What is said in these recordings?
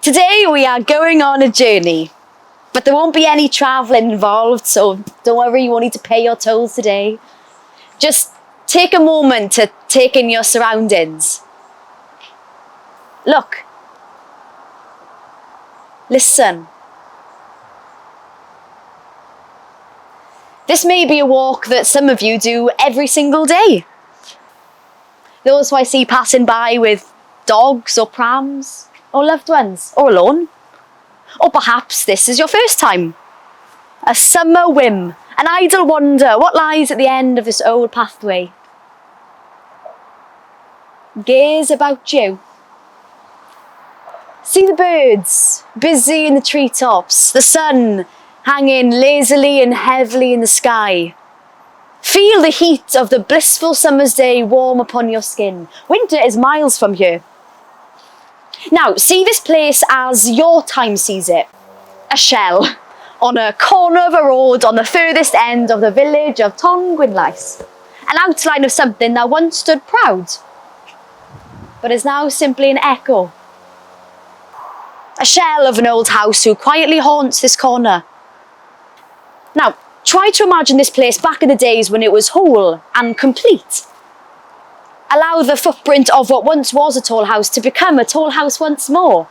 Today we are going on a journey, but there won't be any travelling involved, so don't worry, you won't need to pay your tolls today. Just take a moment to take in your surroundings. Look. Listen. This may be a walk that some of you do every single day. Those who I see passing by with dogs or prams, or loved ones, or alone. Or perhaps this is your first time. A summer whim, an idle wonder, what lies at the end of this old pathway? Gaze about you. See the birds, busy in the treetops, the sun hanging lazily and heavily in the sky. Feel the heat of the blissful summer's day warm upon your skin. Winter is miles from here. Now, see this place as your time sees it. A shell on a corner of a road on the furthest end of the village of Tongwynlais. An outline of something that once stood proud, but is now simply an echo. A shell of an old house who quietly haunts this corner. Now, try to imagine this place back in the days when it was whole and complete. Allow the footprint of what once was a tall house to become a tall house once more.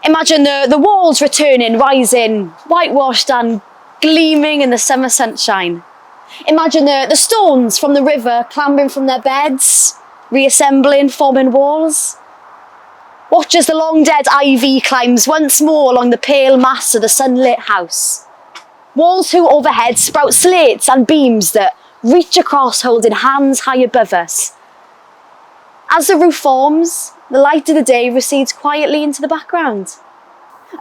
Imagine the walls returning, rising, whitewashed and gleaming in the summer sunshine. Imagine the stones from the river clambering from their beds, reassembling, forming walls. Watch as the long dead ivy climbs once more along the pale mass of the sunlit house. Walls who overhead sprout slates and beams that reach across, holding hands high above us. As the roof forms, the light of the day recedes quietly into the background.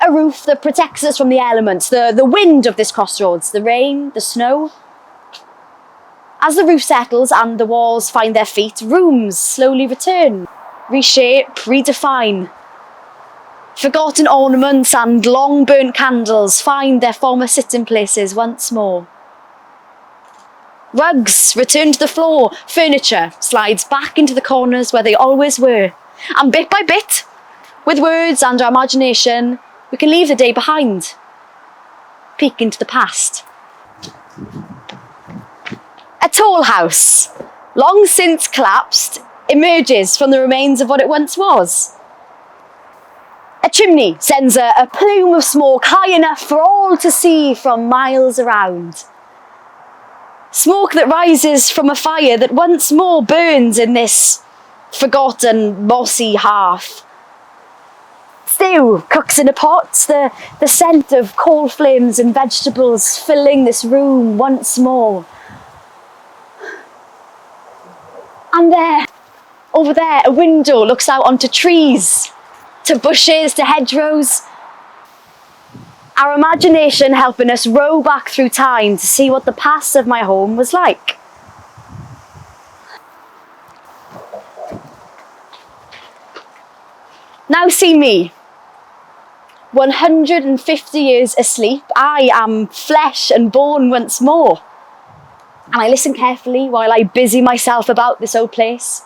A roof that protects us from the elements, the wind of this crossroads, the rain, the snow. As the roof settles and the walls find their feet, rooms slowly return, reshape, redefine. Forgotten ornaments and long burnt candles find their former sitting places once more. Rugs return to the floor, furniture slides back into the corners where they always were. And bit by bit, with words and our imagination, we can leave the day behind. Peek into the past. A tall house, long since collapsed, emerges from the remains of what it once was. A chimney sends a plume of smoke high enough for all to see from miles around. Smoke that rises from a fire that once more burns in this forgotten mossy hearth. Stew cooks in a pot, the scent of coal flames and vegetables filling this room once more. And there, over there, a window looks out onto trees, to bushes, to hedgerows. Our imagination helping us row back through time to see what the past of my home was like. Now see me. 150 years asleep, I am flesh and bone once more. And I listen carefully while I busy myself about this old place,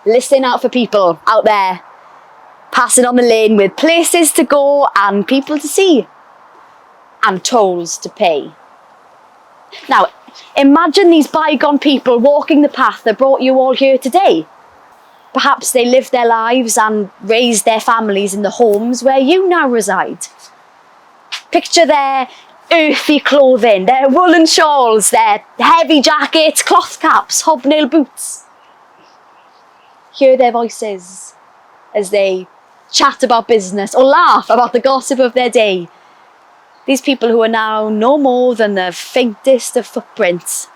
listening out for people out there, passing on the lane with places to go and people to see, and tolls to pay. Now, imagine these bygone people walking the path that brought you all here today. Perhaps they lived their lives and raised their families in the homes where you now reside. Picture their earthy clothing, their woolen shawls, their heavy jackets, cloth caps, hobnail boots. Hear their voices as they chat about business or laugh about the gossip of their day. These people who are now no more than the faintest of footprints.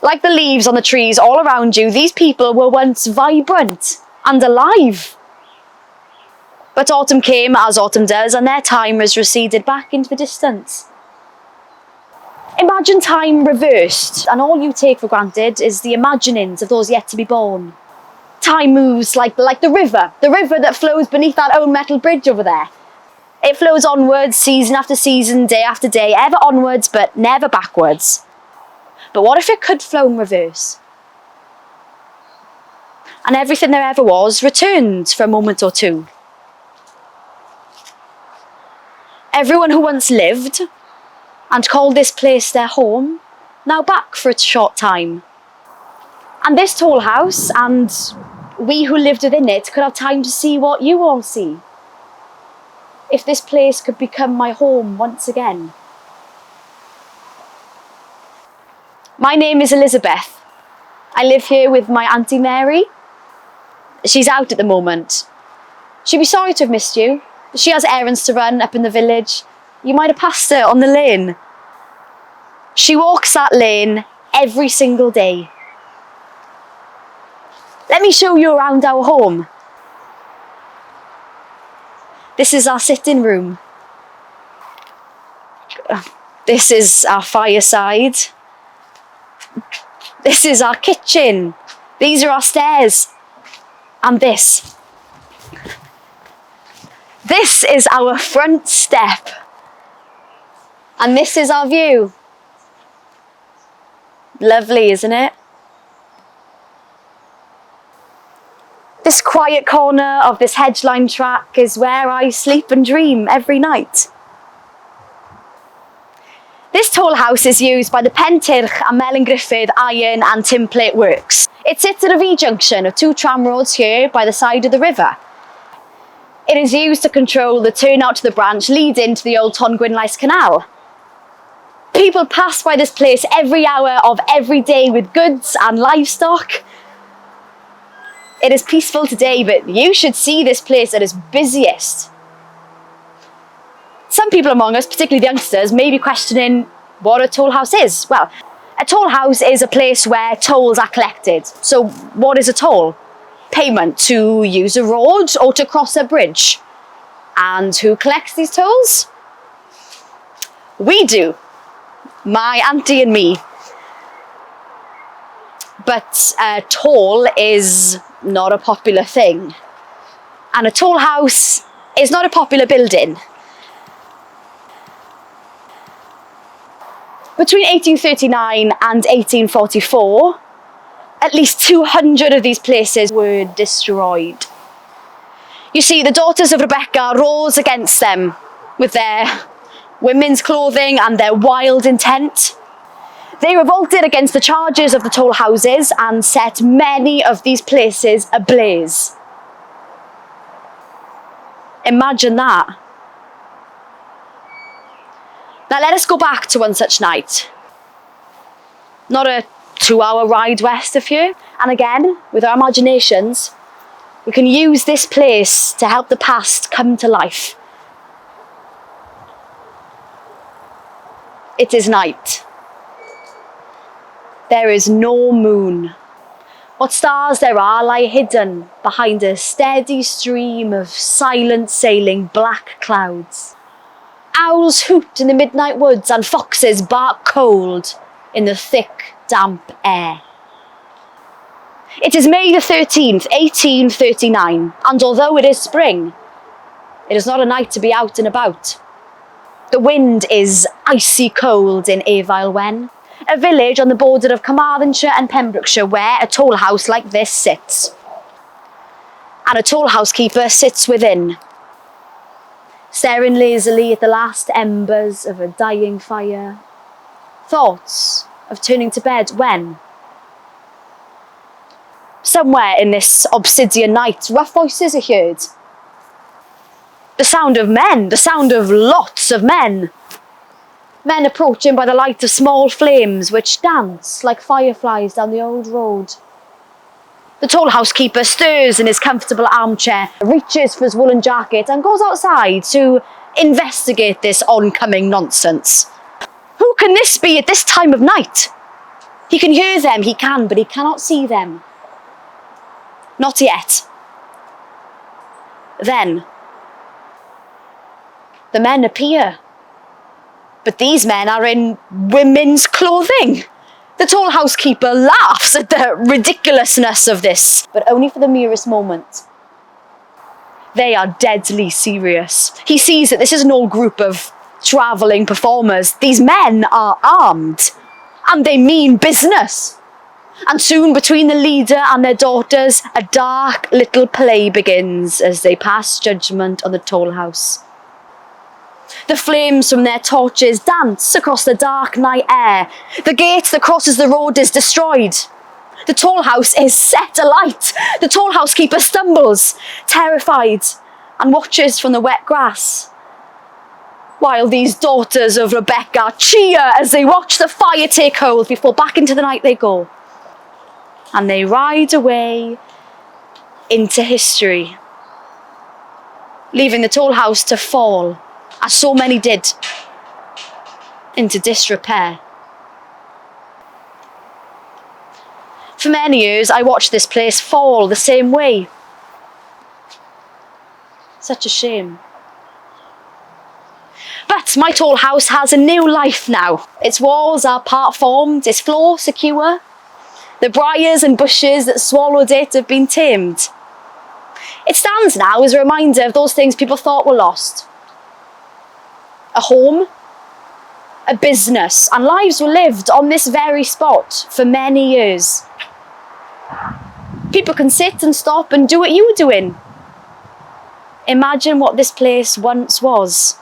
Like the leaves on the trees all around you, these people were once vibrant and alive. But autumn came, as autumn does, and their time has receded back into the distance. Imagine time reversed, and all you take for granted is the imaginings of those yet to be born. Time moves like the river that flows beneath that old metal bridge over there. It flows onwards, season after season, day after day, ever onwards, but never backwards. But what if it could flow in reverse? and everything there ever was returned for a moment or two. Everyone who once lived and called this place their home, now back for a short time. And this Tollhouse and we who lived within it could have time to see what you all see. If this place could become my home once again. My name is Elizabeth. I live here with my Auntie Mary. She's out at the moment. She'd be sorry to have missed you. She has errands to run up in the village. You might have passed her on the lane. She walks that lane every single day. Let me show you around our home. This is our sitting room. This is our fireside. This is our kitchen. These are our stairs. And this. This is our front step. And this is our view. Lovely, isn't it? This quiet corner of this hedgeline track is where I sleep and dream every night. This Tollhouse is used by the Pentirch and Melyn Griffith Iron and Tinplate Works. It sits at a V-junction of two tramroads here by the side of the river. It is used to control the turnout to the branch leading to the old Tongwynlais Canal. People pass by this place every hour of every day with goods and livestock. It is peaceful today, but you should see this place at its busiest. Some people among us, particularly the youngsters, may be questioning what a tollhouse is. Well, a tollhouse is a place where tolls are collected. So what is a toll? Payment to use a road or to cross a bridge. And who collects these tolls? We do. My auntie and me. But a toll is not a popular thing. And a tollhouse is not a popular building. Between 1839 and 1844, at least 200 of these places were destroyed. You see, the daughters of Rebecca rose against them with their women's clothing and their wild intent. They revolted against the charges of the toll houses and set many of these places ablaze. Imagine that. Now let us go back to one such night. Not a 2-hour ride west of here. And again, with our imaginations, we can use this place to help the past come to life. It is night. There is no moon. What stars there are lie hidden behind a steady stream of silent sailing black clouds. Owls hoot in the midnight woods and foxes bark cold in the thick, damp air. It is May the 13th, 1839, and although it is spring, it is not a night to be out and about. The wind is icy cold in Tongwynlais, a village on the border of Carmarthenshire and Pembrokeshire where a tollhouse like this sits. And a tollhouse keeper sits within, staring lazily at the last embers of a dying fire. Thoughts of turning to bed when? Somewhere in this obsidian night, rough voices are heard. The sound of men, the sound of lots of men. Men approaching by the light of small flames which dance like fireflies down the old road. The tollhouse keeper stirs in his comfortable armchair, reaches for his woolen jacket and goes outside to investigate this oncoming nonsense. Who can this be at this time of night? He can hear them, he can, but he cannot see them. Not yet. Then, the men appear. But these men are in women's clothing. The tollhouse keeper laughs at the ridiculousness of this, but only for the merest moment. They are deadly serious. He sees that this is an old group of travelling performers. These men are armed, and they mean business. And soon, between the leader and their daughters, a dark little play begins as they pass judgment on the Tollhouse. The flames from their torches dance across the dark night air. The gate that crosses the road is destroyed. The Tollhouse is set alight. The Tollhouse keeper stumbles, terrified, and watches from the wet grass. While these daughters of Rebecca cheer as they watch the fire take hold before back into the night they go. And they ride away into history, leaving the Tollhouse to fall, as so many did, into disrepair. For many years, I watched this place fall the same way. Such a shame. But my Tollhouse has a new life now. Its walls are part formed, its floor secure. The briars and bushes that swallowed it have been tamed. It stands now as a reminder of those things people thought were lost. A home, a business, and lives were lived on this very spot for many years. People can sit and stop and do what you were doing. Imagine what this place once was,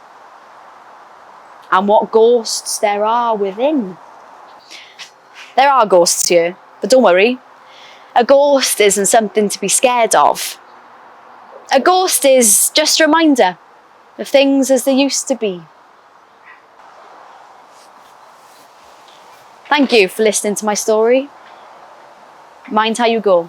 and what ghosts there are within. There are ghosts here. But don't worry, a ghost isn't something to be scared of. A ghost is just a reminder of things as they used to be. Thank you for listening to my story. Mind how you go.